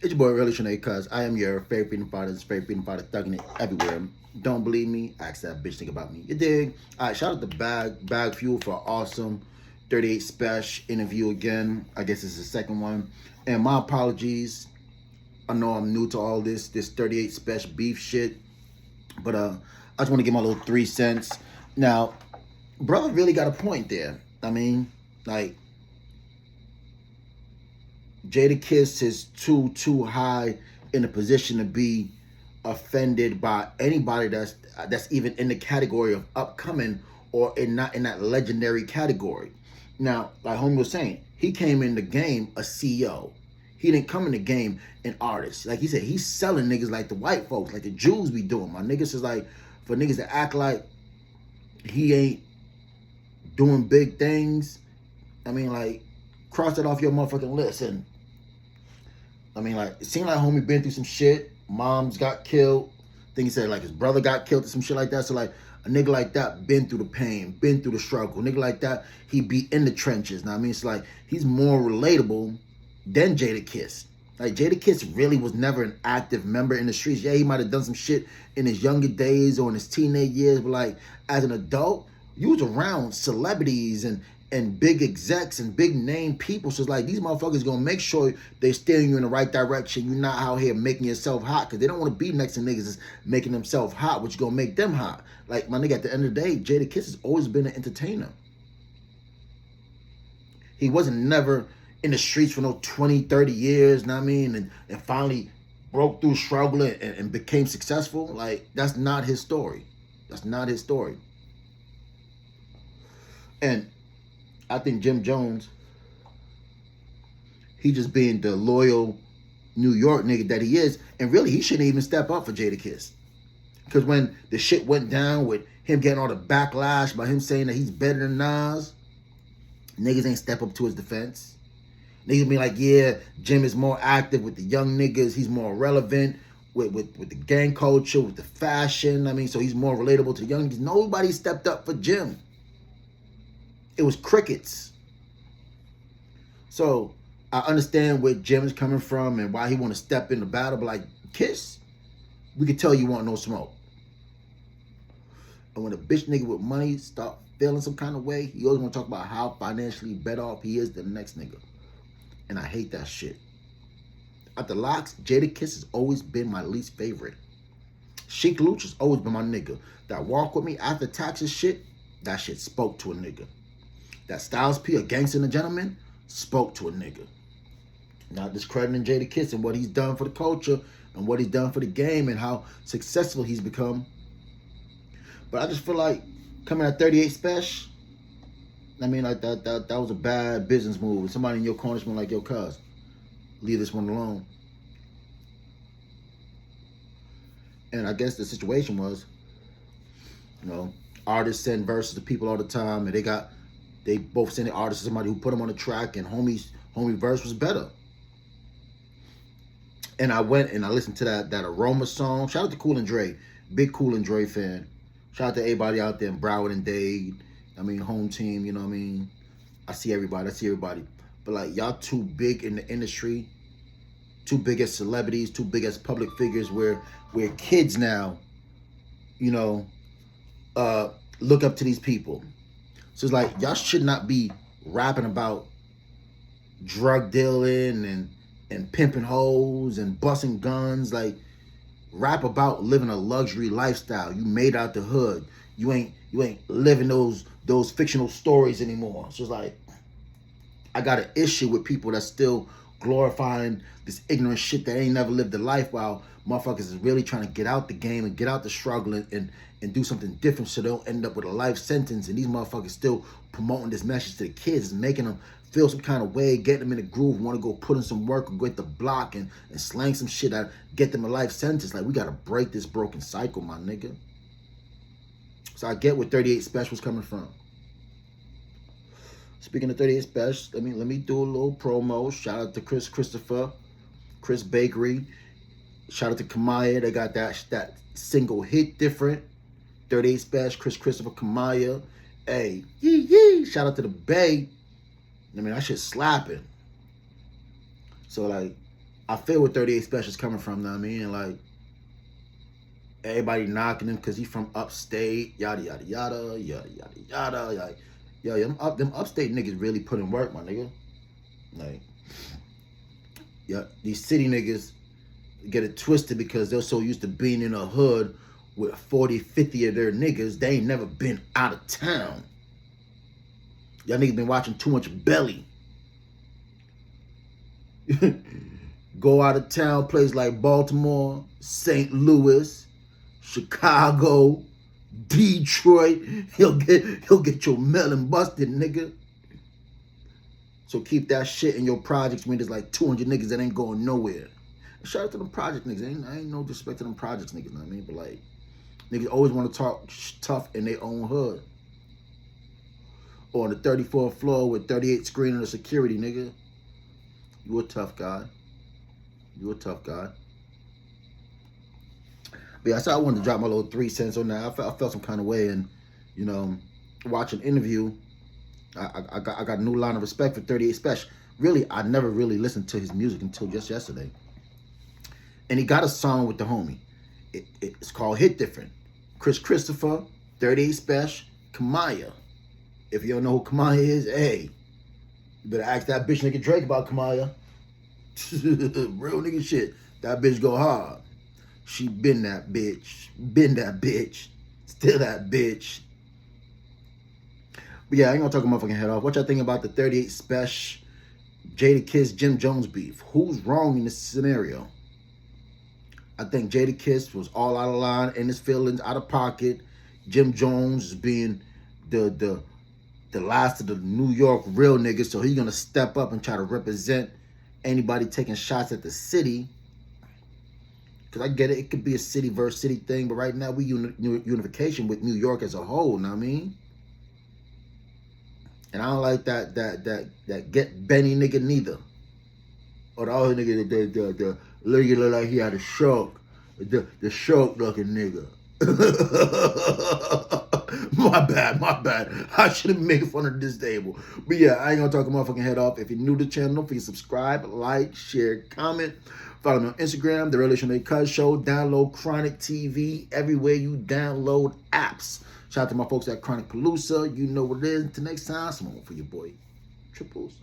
It's your boy, Revolutionary Cuz. I am your favorite freedom fighter, thugging it everywhere. Don't believe me? Ask that bitch think about me. You dig? Alright, shout out to Bag Fuel for an awesome 38 Spesh interview again. I guess it's the second one. And my apologies. I know I'm new to all this 38 Spesh beef shit. But I just want to give my little 3 cents. Now, brother really got a point there. I mean, like, Jadakiss is too high in a position to be offended by anybody that's even in the category of upcoming or not in that legendary category. Now, like homie was saying, he came in the game a CEO. He didn't come in the game an artist. Like he said, he's selling niggas like the white folks, like the Jews be doing. My niggas is like, for niggas to act like he ain't doing big things, I mean, like, cross it off your motherfucking list. And I mean, like, it seemed like homie been through some shit. Moms got killed. I think he said like his brother got killed or some shit like that. So like a nigga like that been through the pain, been through the struggle. A nigga like that, he be in the trenches. Now I mean, it's like he's more relatable than Jadakiss. Like Jadakiss really was never an active member in the streets. Yeah, he might have done some shit in his younger days or in his teenage years, but like as an adult, you was around celebrities and big execs and big name people. So it's like these motherfuckers gonna make sure they steering you in the right direction. You're not out here making yourself hot because they don't want to be next to niggas that's making themselves hot, which gonna make them hot. Like my nigga, at the end of the day, Jadakiss has always been an entertainer. He wasn't never in the streets for no 20, 30 years, know what I mean? And finally broke through struggle and became successful. Like, that's not his story. That's not his story. And I think Jim Jones, he just being the loyal New York nigga that he is, and really he shouldn't even step up for Jadakiss. Because when the shit went down with him getting all the backlash by him saying that he's better than Nas, niggas ain't step up to his defense. Niggas be like, yeah, Jim is more active with the young niggas. He's more relevant with the gang culture, with the fashion. I mean, so he's more relatable to the young niggas. Nobody stepped up for Jim. It was crickets. So I understand where Jim's coming from and why he want to step in the battle. But like, Kiss, we could tell you want no smoke. And when a bitch nigga with money start feeling some kind of way, he always want to talk about how financially better off he is than the next nigga. And I hate that shit. At the Locks, Jadakiss has always been my least favorite. Sheik Luch has always been my nigga. That Walk With Me After Taxes shit, that shit spoke to a nigga. That Styles P, a gangster and a gentleman, spoke to a nigga. Not discrediting Jadakiss and what he's done for the culture and what he's done for the game and how successful he's become. But I just feel like coming at 38 Spesh, I mean, like that was a bad business move. Somebody in your corner's been like, yo, cuz, leave this one alone. And I guess the situation was, you know, artists send verses to people all the time, and they both send the artist to somebody who put them on the track, and homie verse was better. And I went and I listened to that Aroma song. Shout out to Cool and Dre, big Cool and Dre fan. Shout out to everybody out there in Broward and Dade. I mean, home team, you know what I mean? I see everybody. But like, y'all too big in the industry, too big as celebrities, too big as public figures where kids now, you know, look up to these people. So it's like, y'all should not be rapping about drug dealing and pimping hoes and busting guns. Like, rap about living a luxury lifestyle. You made out the hood. You ain't living those fictional stories anymore. So it's like, I got an issue with people that's still glorifying this ignorant shit that ain't never lived a life, while motherfuckers is really trying to get out the game and get out the struggle and do something different so they don't end up with a life sentence. And these motherfuckers still promoting this message to the kids and making them feel some kind of way, getting them in the groove, want to go put in some work or go hit the block and slang some shit out, get them a life sentence. Like, we got to break this broken cycle, my nigga. So I get where 38 Spesh was coming from. Speaking of 38 Spesh, let me do a little promo. Shout out to Chris Bakery. Shout out to Kamaya. They got that single hit different. 38 Spesh, Christopher Kamaya. Hey, yee. Shout out to the Bay. I mean, that shit slapping. So like, I feel where 38 Spesh is coming from, know what I mean? Like, everybody knocking him because he's from upstate, yada, yada, yada, yada, yada, yada. Like, yo, them upstate niggas really put in work, my nigga. Like, yeah, these city niggas get it twisted because they're so used to being in a hood with 40, 50 of their niggas. They ain't never been out of town. Y'all niggas been watching too much Belly. Go out of town, places like Baltimore, St. Louis, Chicago, Detroit. He'll get your melon busted, nigga. So keep that shit in your projects when there's like 200 niggas that ain't going nowhere. And shout out to them project niggas. I ain't no disrespect to them projects niggas, know what I mean? But like, niggas always want to talk tough in their own hood. Or on the 34th floor with 38 screening of security, nigga. You a tough guy. You a tough guy. But yeah, so I wanted to drop my little 3 cents on that. I felt some kind of way, and you know, watching interview, I got a new line of respect for 38 Spesh. Really, I never really listened to his music until just yesterday. And he got a song with the homie. It's called Hit Different. Chris Christopher, 38 Spesh, Kamaya. If you don't know who Kamaya is, hey, you better ask that bitch nigga Drake about Kamaya. Real nigga shit. That bitch go hard. She been that bitch. Been that bitch. Still that bitch. But yeah, I ain't gonna talk a motherfucking head off. What y'all think about the 38 Spesh, Jada Kiss, Jim Jones beef? Who's wrong in this scenario? I think Jada Kiss was all out of line, in his feelings, out of pocket. Jim Jones is being the last of the New York real niggas, so he's gonna step up and try to represent anybody taking shots at the city. Because I get it, it could be a city versus city thing, but right now we unification with New York as a whole, know what I mean? And I don't like that get Benny nigga neither. Or the other nigga, the nigga look like he had a shark. The shark looking nigga. My bad. I should have made fun of this table. But yeah, I ain't gonna talk a motherfucking head off. If you're new to the channel, don't forget to subscribe, like, share, comment. Follow me on Instagram, TheRevolutionaryCuzShow. Download Chronic TV everywhere you download apps. Shout out to my folks at Chronic Palooza. You know what it is. Until next time, some more for your boy Triples.